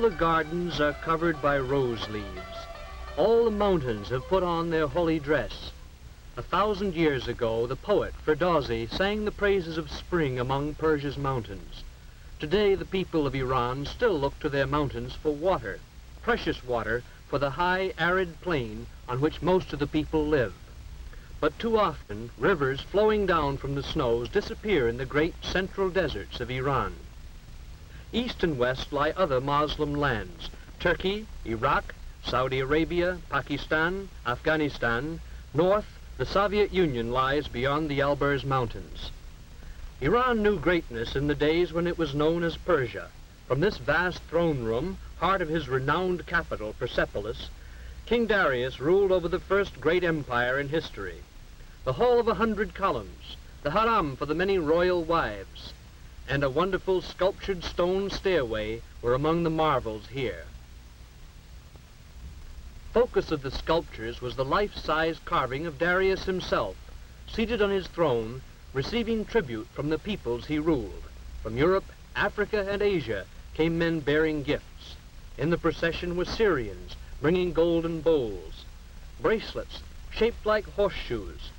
the gardens are covered by rose leaves. All the mountains have put on their holy dress. 1,000 years ago, the poet Ferdowsi sang the praises of spring among Persia's mountains. Today, the people of Iran still look to their mountains for water, precious water for the high, arid plain on which most of the people live. But too often, rivers flowing down from the snows disappear in the great central deserts of Iran. East and west lie other Muslim lands: Turkey, Iraq, Saudi Arabia, Pakistan, Afghanistan. North, the Soviet Union lies beyond the Alborz Mountains. Iran knew greatness in the days when it was known as Persia. From this vast throne room, heart of his renowned capital, Persepolis, King Darius ruled over the first great empire in history. The Hall of 100 Columns, the Haram for the many royal wives, and a wonderful sculptured stone stairway were among the marvels here. Focus of the sculptures was the life-size carving of Darius himself, seated on his throne, receiving tribute from the peoples he ruled. From Europe, Africa, and Asia came men bearing gifts. In the procession were Syrians, bringing golden bowls, bracelets shaped like horseshoes,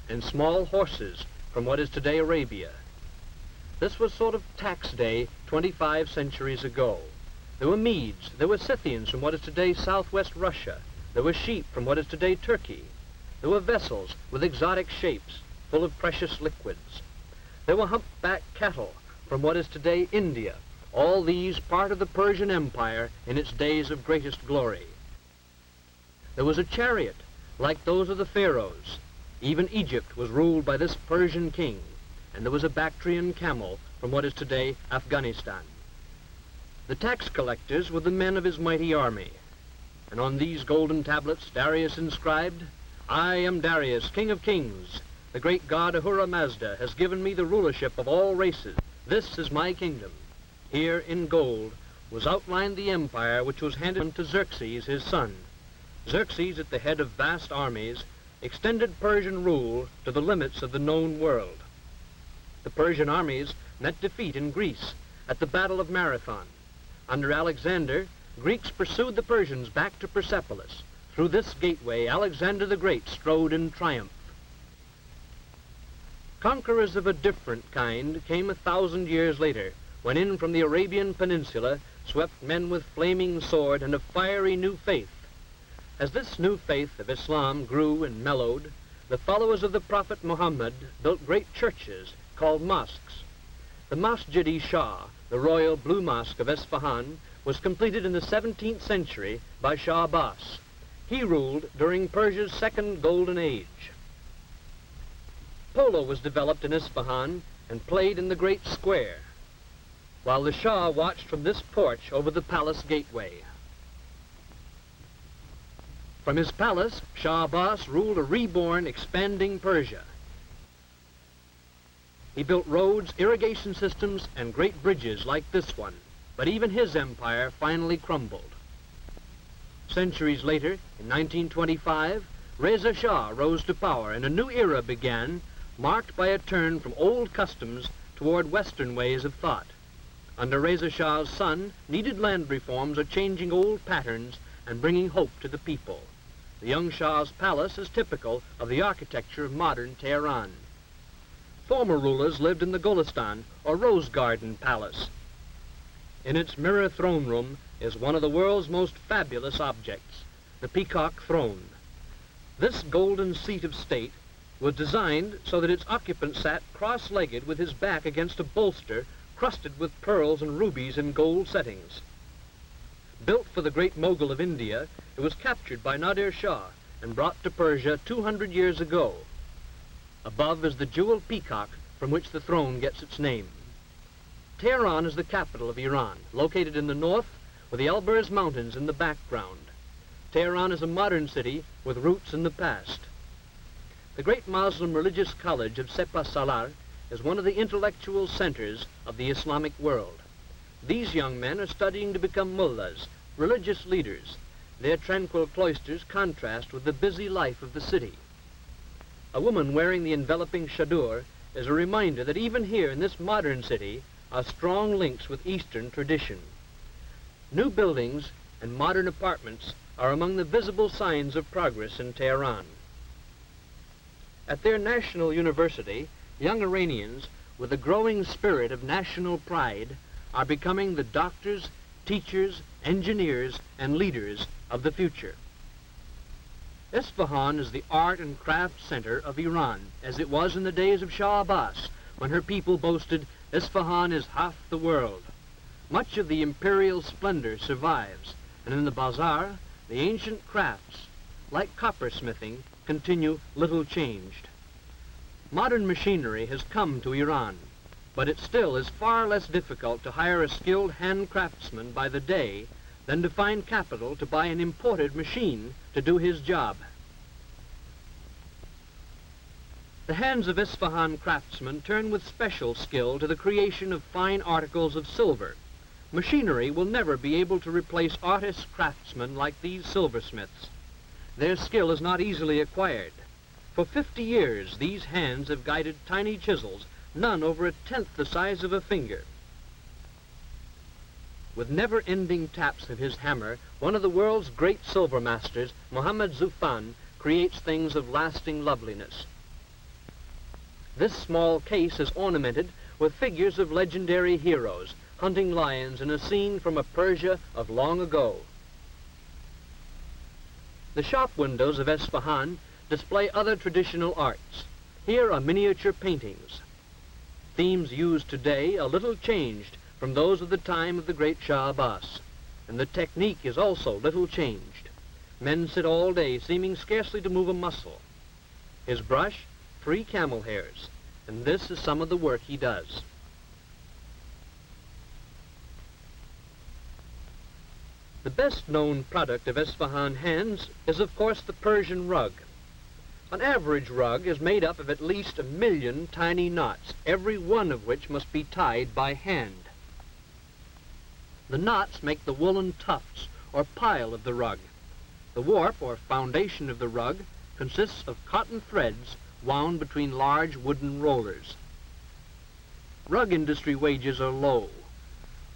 and small horses from what is today Arabia. This was sort of tax day 25 centuries ago. There were Medes, there were Scythians from what is today southwest Russia. There were sheep from what is today Turkey. There were vessels with exotic shapes, full of precious liquids. There were humpbacked cattle from what is today India, all these part of the Persian Empire in its days of greatest glory. There was a chariot, like those of the pharaohs. Even Egypt was ruled by this Persian king, and there was a Bactrian camel from what is today Afghanistan. The tax collectors were the men of his mighty army, and on these golden tablets Darius inscribed, "I am Darius, king of kings. The great god Ahura Mazda has given me the rulership of all races. This is my kingdom." Here, in gold, was outlined the empire which was handed to Xerxes, his son. Xerxes, at the head of vast armies, extended Persian rule to the limits of the known world. The Persian armies met defeat in Greece at the Battle of Marathon. Under Alexander, Greeks pursued the Persians back to Persepolis. Through this gateway, Alexander the Great strode in triumph. Conquerors of a different kind came 1,000 years later, when in from the Arabian Peninsula swept men with flaming sword and a fiery new faith. As this new faith of Islam grew and mellowed, the followers of the Prophet Muhammad built great churches called mosques. The Masjid-i-Shah, the royal blue mosque of Isfahan, was completed in the 17th century by Shah Abbas. He ruled during Persia's second golden age. Polo was developed in Isfahan and played in the great square, while the Shah watched from this porch over the palace gateway. From his palace, Shah Abbas ruled a reborn, expanding Persia. He built roads, irrigation systems, and great bridges like this one, but even his empire finally crumbled. Centuries later, in 1925, Reza Shah rose to power and a new era began, marked by a turn from old customs toward Western ways of thought. Under Reza Shah's son, needed land reforms are changing old patterns and bringing hope to the people. The young Shah's palace is typical of the architecture of modern Tehran. Former rulers lived in the Golistan, or Rose Garden Palace. In its mirror throne room is one of the world's most fabulous objects, the Peacock Throne. This golden seat of state was designed so that its occupant sat cross-legged with his back against a bolster crusted with pearls and rubies in gold settings. Built for the great Mughal of India, it was captured by Nadir Shah and brought to Persia 200 years ago. Above is the jeweled peacock from which the throne gets its name. Tehran is the capital of Iran, located in the north with the Alborz Mountains in the background. Tehran is a modern city with roots in the past. The great Muslim religious college of Sepah Salar is one of the intellectual centers of the Islamic world. These young men are studying to become mullahs, religious leaders. Their tranquil cloisters contrast with the busy life of the city. A woman wearing the enveloping chador is a reminder that even here in this modern city are strong links with Eastern tradition. New buildings and modern apartments are among the visible signs of progress in Tehran. At their national university, young Iranians, with a growing spirit of national pride, are becoming the doctors, teachers, engineers, and leaders of the future. Isfahan is the art and craft center of Iran, as it was in the days of Shah Abbas, when her people boasted, "Isfahan is half the world." Much of the imperial splendor survives, and in the bazaar, the ancient crafts, like coppersmithing, continue little changed. Modern machinery has come to Iran, but it still is far less difficult to hire a skilled hand craftsman by the day than to find capital to buy an imported machine to do his job. The hands of Isfahan craftsmen turn with special skill to the creation of fine articles of silver. Machinery will never be able to replace artist craftsmen like these silversmiths. Their skill is not easily acquired. For 50 years, these hands have guided tiny chisels, none over 1/10 the size of a finger. With never-ending taps of his hammer, one of the world's great silver masters, Mohammad Zufan, creates things of lasting loveliness. This small case is ornamented with figures of legendary heroes, hunting lions in a scene from a Persia of long ago. The shop windows of Isfahan display other traditional arts. Here are miniature paintings. Themes used today are little changed from those of the time of the great Shah Abbas, and the technique is also little changed. Men sit all day, seeming scarcely to move a muscle. His brush, 3 camel hairs, and this is some of the work he does. The best-known product of Isfahan hands is, of course, the Persian rug. An average rug is made up of at least 1 million tiny knots, every one of which must be tied by hand. The knots make the woolen tufts, or pile, of the rug. The warp, or foundation of the rug, consists of cotton threads wound between large wooden rollers. Rug industry wages are low.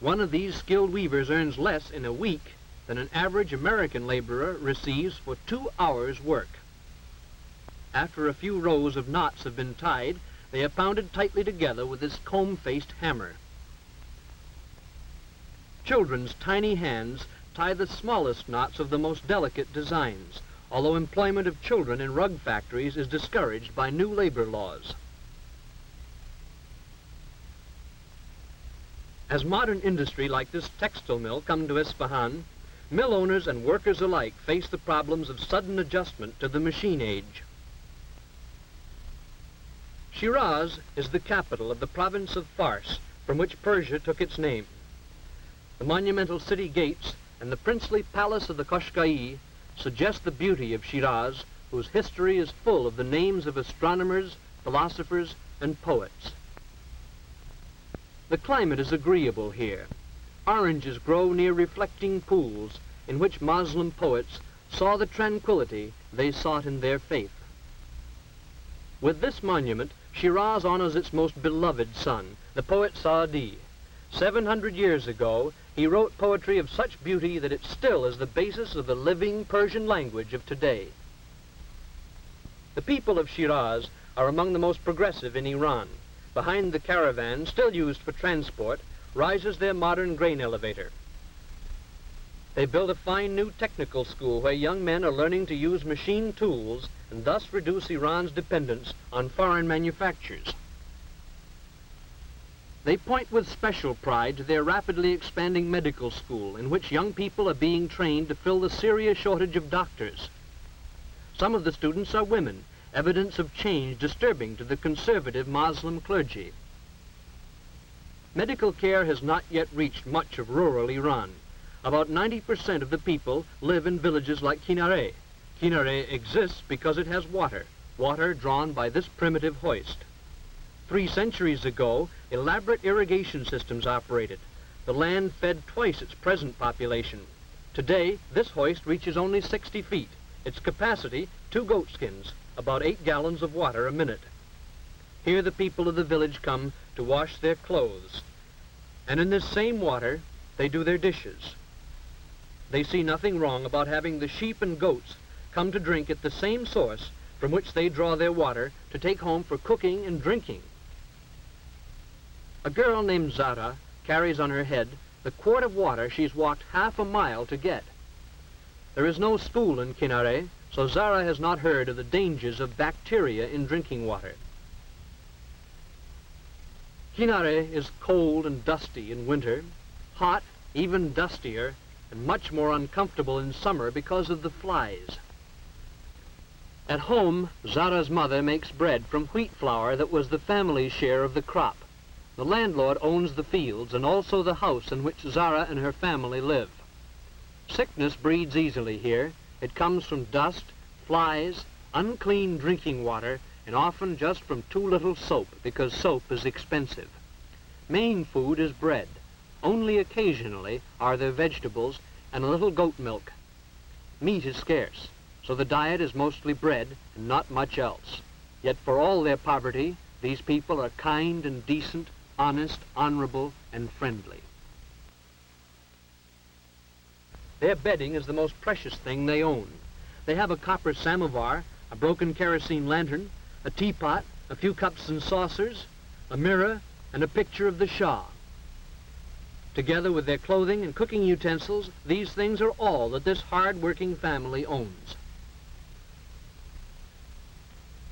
One of these skilled weavers earns less in a week than an average American laborer receives for 2 hours' work. After a few rows of knots have been tied, they are pounded tightly together with this comb-faced hammer. Children's tiny hands tie the smallest knots of the most delicate designs, although employment of children in rug factories is discouraged by new labor laws. As modern industry like this textile mill come to Isfahan, mill owners and workers alike face the problems of sudden adjustment to the machine age. Shiraz is the capital of the province of Fars, from which Persia took its name. The monumental city gates and the princely palace of the Qashqai suggest the beauty of Shiraz, whose history is full of the names of astronomers, philosophers, and poets. The climate is agreeable here. Oranges grow near reflecting pools in which Moslem poets saw the tranquility they sought in their faith. With this monument, Shiraz honors its most beloved son, the poet Saadi. 700 years ago, he wrote poetry of such beauty that it still is the basis of the living Persian language of today. The people of Shiraz are among the most progressive in Iran. Behind the caravan, still used for transport, rises their modern grain elevator. They built a fine new technical school where young men are learning to use machine tools and thus reduce Iran's dependence on foreign manufactures. They point with special pride to their rapidly expanding medical school, in which young people are being trained to fill the serious shortage of doctors. Some of the students are women, evidence of change disturbing to the conservative Muslim clergy. Medical care has not yet reached much of rural Iran. About 90% of the people live in villages like Kinare. Kinare exists because it has water drawn by this primitive hoist. 3 centuries ago, elaborate irrigation systems operated. The land fed twice its present population. Today, this hoist reaches only 60 feet. Its capacity, 2 goatskins, about 8 gallons of water a minute. Here the people of the village come to wash their clothes. And in this same water, they do their dishes. They see nothing wrong about having the sheep and goats come to drink at the same source from which they draw their water to take home for cooking and drinking. A girl named Zara carries on her head the quart of water she's walked half a mile to get. There is no school in Kinare, so Zara has not heard of the dangers of bacteria in drinking water. Kinare is cold and dusty in winter, hot, even dustier, and much more uncomfortable in summer because of the flies. At home, Zara's mother makes bread from wheat flour that was the family's share of the crop. The landlord owns the fields and also the house in which Zara and her family live. Sickness breeds easily here. It comes from dust, flies, unclean drinking water, and often just from too little soap, because soap is expensive. Main food is bread. Only occasionally are there vegetables and a little goat milk. Meat is scarce, so the diet is mostly bread and not much else. Yet for all their poverty, these people are kind and decent, honest, honorable, and friendly. Their bedding is the most precious thing they own. They have a copper samovar, a broken kerosene lantern, a teapot, a few cups and saucers, a mirror, and a picture of the Shah. Together with their clothing and cooking utensils, these things are all that this hard-working family owns.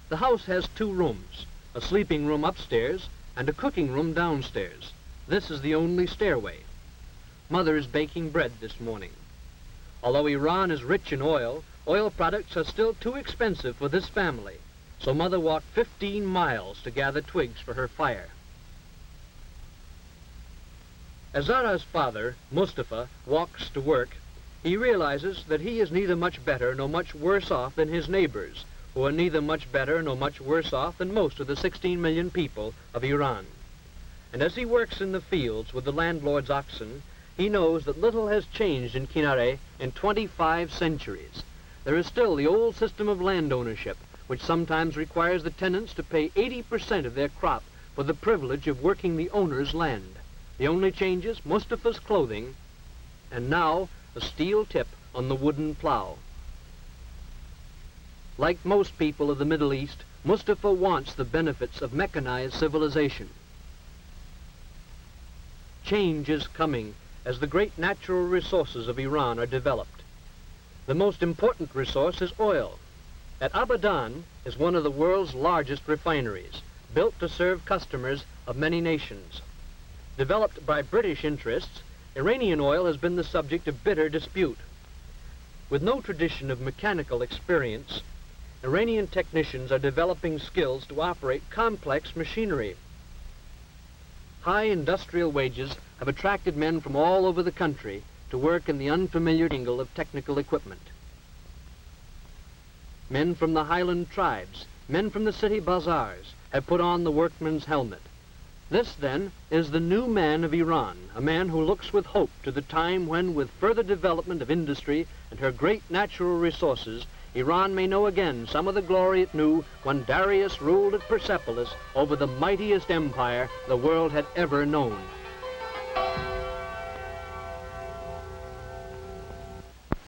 The house has 2 rooms, a sleeping room upstairs and a cooking room downstairs. This is the only stairway. Mother is baking bread this morning. Although Iran is rich in oil, oil products are still too expensive for this family, so Mother walked 15 miles to gather twigs for her fire. As Zara's father, Mustafa, walks to work, he realizes that he is neither much better nor much worse off than his neighbors, who are neither much better nor much worse off than most of the 16 million people of Iran. And as he works in the fields with the landlord's oxen, he knows that little has changed in Kinare in 25 centuries. There is still the old system of land ownership, which sometimes requires the tenants to pay 80% of their crop for the privilege of working the owner's land. The only change is Mustafa's clothing, and now a steel tip on the wooden plow. Like most people of the Middle East, Mustafa wants the benefits of mechanized civilization. Change is coming as the great natural resources of Iran are developed. The most important resource is oil. At Abadan is one of the world's largest refineries, built to serve customers of many nations. Developed by British interests, Iranian oil has been the subject of bitter dispute. With no tradition of mechanical experience, Iranian technicians are developing skills to operate complex machinery. High industrial wages have attracted men from all over the country to work in the unfamiliar jungle of technical equipment. Men from the highland tribes, men from the city bazaars, have put on the workman's helmet. This, then, is the new man of Iran, a man who looks with hope to the time when, with further development of industry and her great natural resources, Iran may know again some of the glory it knew when Darius ruled at Persepolis over the mightiest empire the world had ever known.